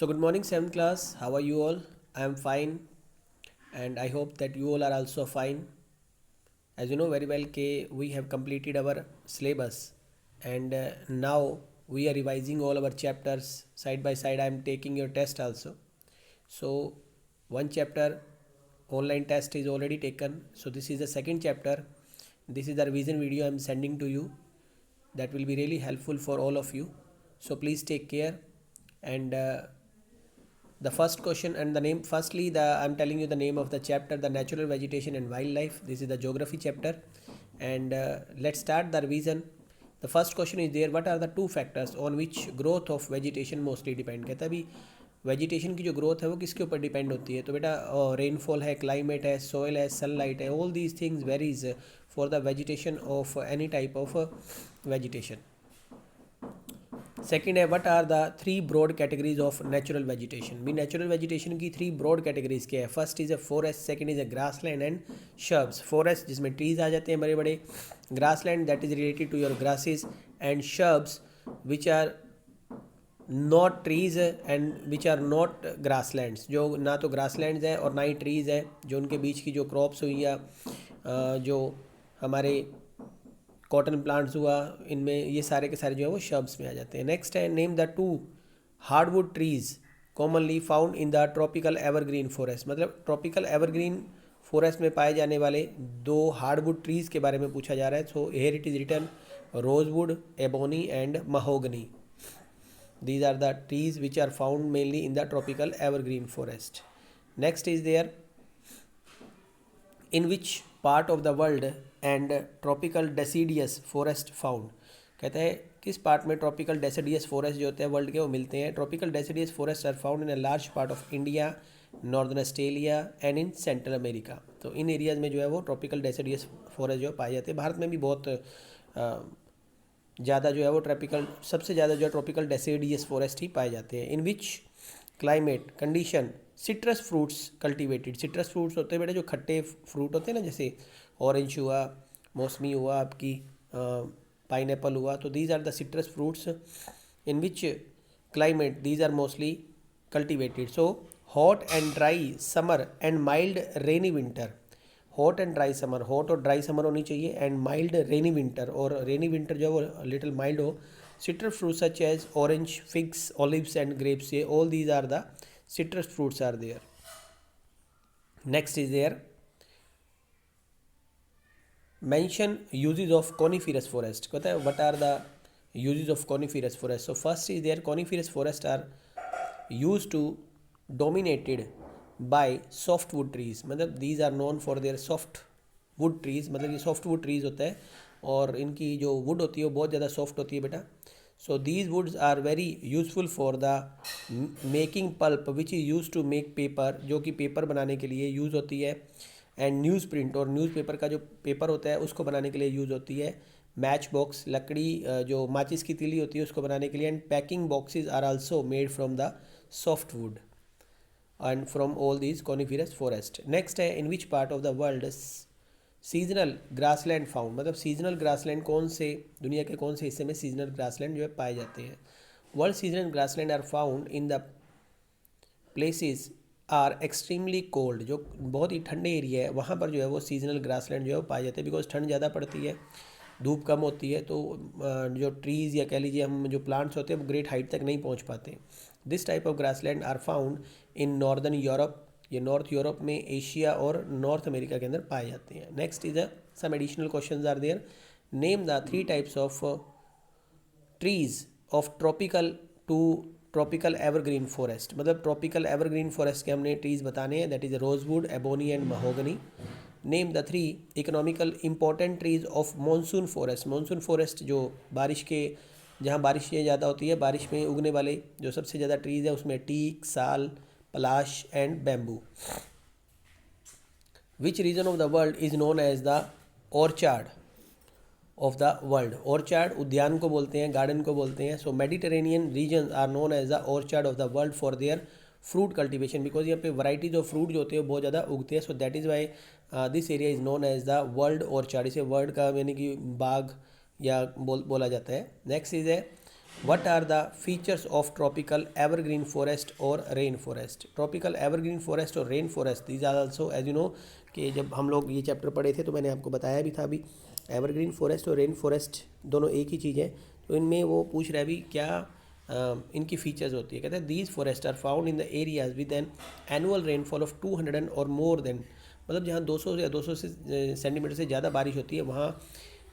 So, good morning, 7th class. How are you all? I am fine, and I hope that you all are also fine. As you know very well, we have completed our syllabus, and now we are revising all our chapters side by side. I am taking your test also. So, one chapter online test is already taken. So, this is the second chapter. This is the revision video I am sending to you. That will be really helpful for all of you. So, please take care and the first question and the name. Firstly, I'm telling you the name of the chapter, the natural vegetation and wildlife. This is the geography chapter, and let's start the revision. The first question is there, what are the two factors on which growth of vegetation mostly depend? कहता है अभी vegetation की जो growth है वो किसके ऊपर depend होती है? तो बेटा रेनफॉल है, क्लाइमेट है, सोयल है, सनलाइट है, all these things varies for the vegetation of any type of vegetation. Second है, what are the three broad categories of natural vegetation? भी नेचुरल वेजिटेशन की थ्री ब्रॉड कैटेगरीज क्या है? First is a forest, second is a grassland and shrubs. Forest जिसमें trees आ जाते हैं बड़े बड़े, grassland that is related to your grasses, and shrubs which are not trees and which are not grasslands, जो ना तो grass lands है और ना ही ट्रीज़ है, जो उनके बीच की जो क्रॉप्स हुई या जो हमारे कॉटन प्लांट्स हुआ, इनमें ये सारे के सारे जो है वो शब्स में आ जाते हैं. नेक्स्ट है, name the two hardwood trees commonly found in the tropical evergreen forest. मतलब ट्रॉपिकल एवरग्रीन फॉरेस्ट में पाए जाने वाले दो हार्डवुड ट्रीज के बारे में पूछा जा रहा है. So here it is written rosewood, ebony and mahogany. These are the trees which are found mainly in the tropical evergreen forest. Next is there, in which part of the world and tropical deciduous forest found? कहते हैं किस part में tropical deciduous forest जो होते हैं world के वो मिलते हैं? Tropical deciduous forest are found in a large part of India, northern Australia and in central America. तो इन एरियाज़ में जो है वो ट्रॉपिकल डेसिडियस फॉरेस्ट जो पाए जाते हैं. भारत में भी बहुत ज़्यादा जो है वो ट्रॉपिकल, सबसे ज़्यादा जो है ट्रॉपिकल डेसिडियस फॉरेस्ट ही पाए जाते हैं. In which climate condition citrus fruits cultivated. Citrus fruits होते हैं बेटा जो खट्टे फ्रूट होते हैं ना, जैसे ऑरेंज हुआ, मौसमी हुआ, आपकी पाइनएप्पल हुआ. तो these are the citrus fruits in which climate these are mostly cultivated. So hot and dry summer and mild rainy winter. Hot and dry summer, hot और ड्राई समर होनी चाहिए, एंड माइल्ड रेनी विंटर, और रेनी winter जो है वो little mild हो. Citrus fruit such as orange, figs, olives and grapes, ये all these are the citrus fruits are there. Next is there, mention uses of coniferous forest. कहता है what are the uses of coniferous forest? So first is there, coniferous forest are used to dominated by softwood trees. मतलब these are known for their softwood trees. मतलब ये softwood trees होता है और इनकी जो wood होती है वो बहुत ज़्यादा soft होती है बेटा. So these woods are very useful for the making pulp which is used to make paper, जो कि पेपर बनाने के लिए यूज़ होती है, एंड न्यूज़ प्रिंट, और न्यूज़पेपर का जो पेपर होता है उसको बनाने के लिए यूज़ होती है. मैच बॉक्स, लकड़ी जो माचिस की तीली होती है उसको बनाने के लिए, and packing boxes are also made from the soft wood and from all these coniferous forest. Next है, in which part of the world seasonal grassland found. मतलब सीजनल ग्रासलैंड कौन से, दुनिया के कौन से हिस्से में सीजनल ग्रासलैंड जो है पाए जाते हैं? World seasonal grassland are found in the places are extremely cold. जो बहुत ही ठंडे एरिया है वहाँ पर जो है वो सीजनल ग्रासलैंड जो है वो पाए जाते हैं, बिकॉज ठंड ज़्यादा पड़ती है, धूप कम होती है, तो जो ट्रीज़ या कह लीजिए हम जो प्लांट्स होते हैं वो ग्रेट हाइट तक नहीं पहुँच पाते. This type of grassland are found in northern Europe. ये नॉर्थ यूरोप में, एशिया और नॉर्थ अमेरिका के अंदर पाए जाते हैं. Next is some additional questions are there. Name the three types of trees of tropical to tropical evergreen forest. मतलब tropical evergreen forest के हमने ट्रीज बताने हैं, that is rosewood, ebony and mahogany. Name the three economical important trees of monsoon forest. Monsoon forest जो बारिश के, जहाँ बारिशें ज़्यादा होती है, बारिश में उगने वाले जो सबसे ज़्यादा ट्रीज़ है उसमें teak, sal, palash and bamboo. Which region of the world is known as the orchard of the world. Orchard उद्यान को बोलते हैं, गार्डन को बोलते हैं. So Mediterranean region are known as the orchard of the world for their fruit cultivation, because यहाँ पे varieties of fruit जो होते हैं वो बहुत ज़्यादा उगते हैं. So that is why this area is known as the world orchard. इसे वर्ल्ड का यानी कि बाग या बोला जाता है. नेक्स्ट इज है, What are the features of tropical evergreen forest or rain forest? Tropical evergreen forest और rain forest, these are also, as you know, कि जब हम लोग ये चैप्टर पढ़े थे तो मैंने आपको बताया भी था अभी, एवरग्रीन फॉरेस्ट और रेन फॉरेस्ट दोनों एक ही चीज़ है। तो इनमें वो पूछ रहा है भी क्या इनकी फीचर्स होती है। कहते हैं these forest are found in the areas with an annual rainfall of 200 और मोर देन, मतलब जहाँ 200 या 200 से सेंटीमीटर से ज़्यादा बारिश होती है वहाँ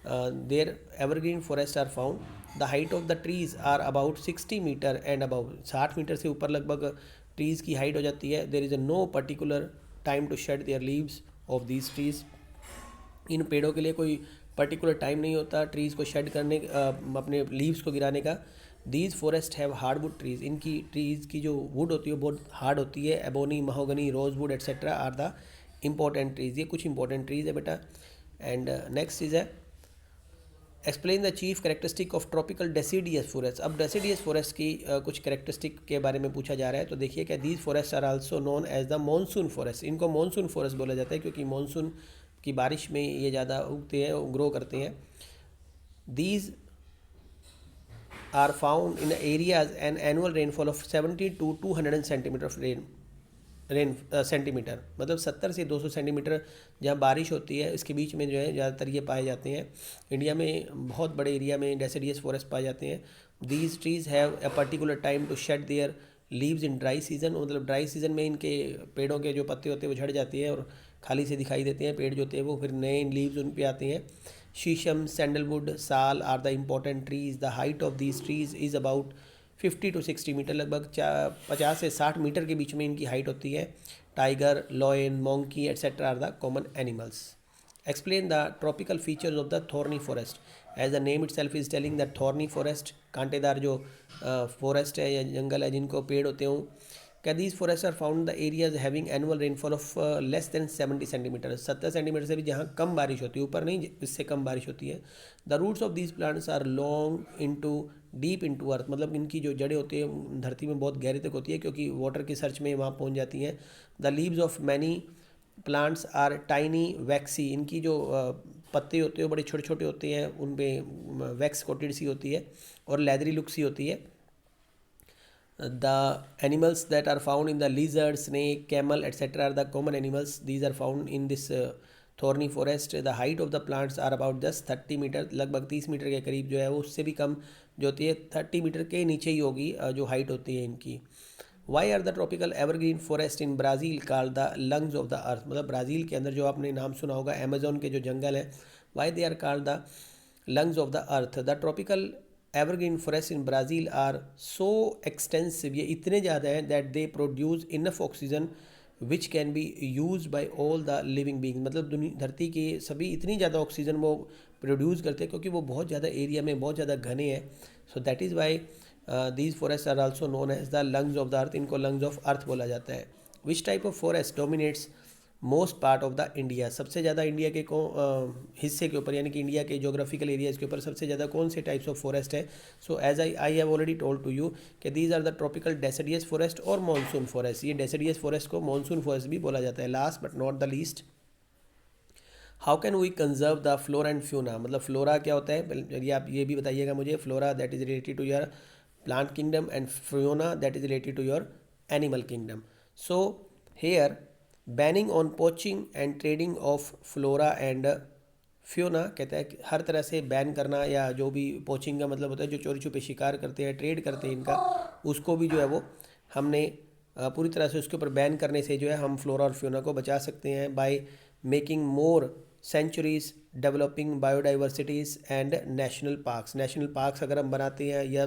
there evergreen forest are found. The height of the trees are about 60 metre and about, 60 metre से ऊपर लगभग ट्रीज़ की हाइट हो जाती है। There is a no particular time to shed their leaves of these trees. इन पेड़ों के लिए कोई पर्टिकुलर टाइम नहीं होता ट्रीज़ को शेड करने, अपने लीव्स को गिराने का। These forest have hardwood trees, इनकी ट्रीज़ की जो वुड होती है वो बहुत हार्ड होती है। Ebony, mahogany, rosewood etcetera are the important trees. ये कुछ इंपॉर्टेंट ट्रीज़ है बेटा। एंड नेक्स्ट चीज़ है explain the chief characteristic of tropical deciduous forest. अब डेसिडियस फॉरेस्ट की कुछ करेक्टरिस्टिक के बारे में पूछा जा रहा है। तो देखिए क्या these forest are also known as the monsoon forest. इनको मानसून फॉरेस्ट बोला जाता है क्योंकि मानसून की बारिश में ये ज़्यादा उगते हैं, ग्रो करते हैं। These are found in areas an annual rainfall of 70 to 200 centimetre of rain centimetre, मतलब 70 से 200 सेंटीमीटर जहाँ बारिश होती है इसके बीच में जो है ज़्यादातर ये पाए जाते हैं। इंडिया में बहुत बड़े एरिया में डेसिडियस फॉरेस्ट पाए जाते हैं। These trees have a particular time to shed their leaves in dry season, मतलब ड्राई सीजन में इनके पेड़ों के जो पत्ते होते हैं वो झड़ जाती है और खाली से दिखाई देते हैं। पेड़ जो होते हैं वो फिर नए लीव्स उन पे आते हैं। Sheesham, sandalwood, sal are the important trees. The height of these trees is about 50 to 60 metre, लगभग 50 से 60 मीटर के बीच में इनकी हाइट होती है। Tiger, lion, monkey etcetera are the common animals. Explain the tropical features of the thorny forest. As the name itself is telling the thorny forest, कांटेदार जो forest है या जंगल है जिनको पेड़ होते हों। क्या these forest are found the areas having annual rainfall of less than 70 centimetre, 70 centimetre से भी जहाँ कम बारिश होती है, ऊपर नहीं, इससे कम बारिश होती है। The roots of these plants are long into deep into earth, मतलब इनकी जो जड़ें होती हैं धरती में बहुत गहरे तक होती है क्योंकि वाटर की सर्च में वहाँ पहुँच जाती हैं। The leaves of many plants are tiny waxy, इनकी जो पत्ते होते हैं बड़े छोटे छोटे होते हैं, उन पर वैक्स कोटेड सी होती है और लेदरी लुक सी होती है। The animals that are found in the lizard, snake, camel etc. are the common animals. These are found in this thorny forest. The height of the plants are about just 30 metre, लगभग 30 metre के करीब जो है वो, उससे भी कम जो होती है 30 मीटर के नीचे ही होगी जो हाइट होती है इनकी। Why are the tropical evergreen forest in Brazil called the lungs of the earth, मतलब ब्राज़ील के अंदर जो आपने नाम सुना होगा अमेजोन के जो जंगल है, why they are called the lungs of the earth. The tropical evergreen forest in Brazil are so extensive, ये इतने ज़्यादा हैं that they produce enough oxygen which can be use by all the living being, मतलब धरती के सभी इतनी ज़्यादा ऑक्सीजन वो प्रोड्यूस करते हैं क्योंकि वो बहुत ज़्यादा एरिया में बहुत ज़्यादा घने हैं। So that is why these forest are also known as the lungs of the earth, इनको लंग्स ऑफ अर्थ बोला जाता है। Which type of forest dominates most part of the India, सबसे ज़्यादा इंडिया के हिस्से के ऊपर, यानी कि इंडिया के जोग्राफिकल एरियाज़ के ऊपर सबसे ज़्यादा कौन से टाइप्स ऑफ फॉरेस्ट है। So as I have already told to you कि these are the tropical deciduous forest और मॉनसून फॉरेस्ट। ये डेसिडियस फॉरेस्ट को मॉनसून फॉरेस्ट भी बोला जाता है। Last but not the least, how can we conserve the flora and fauna, मतलब flora क्या होता है यदि आप ये भी बताइएगा मुझे। Flora that is related to your plant kingdom and fauna that is related to your animal kingdom. So here banning on poaching and trading of flora and fauna, कहता है कि हर तरह से बैन करना, या जो भी पोचिंग का मतलब होता है जो चोरी छुपे शिकार करते हैं, ट्रेड करते हैं इनका, उसको भी जो है वो हमने पूरी तरह से उसके ऊपर बैन करने से जो है हम फ्लोरा और फ्यूना को बचा सकते हैं। By making more sanctuaries, developing biodiversities and national parks. National parks अगर हम बनाते हैं या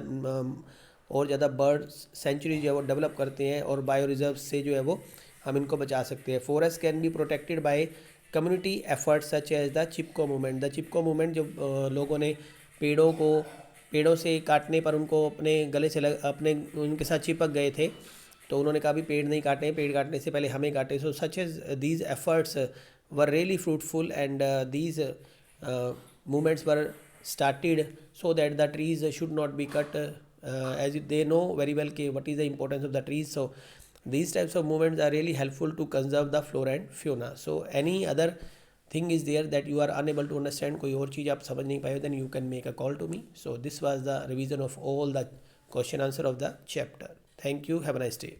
और ज़्यादा बर्ड सेंचुरी जो है वो डेवलप करते हैं और बायो रिजर्व से जो है वो हम इनको बचा सकते हैं। Forest can be protected by community efforts such as the Chipko movement. The Chipko movement, जो लोगों ने पेड़ों से काटने पर उनको अपने गले से अपने उनके साथ चिपक गए थे, तो उन्होंने कहा भी पेड़ नहीं काटे, पेड़ काटने से पहले हमें काटे। So such as these efforts were really fruitful and these movements were started so that the trees should not be cut, as they know very well what is the importance of the trees. So these types of movements are really helpful to conserve the flora and fauna. So any other thing is there that you are unable to understand, कोई और चीज़ आप समझ नहीं पाए, then you can make a call to me. So this was the revision of all the question answer of the chapter. Thank you. Have a nice day.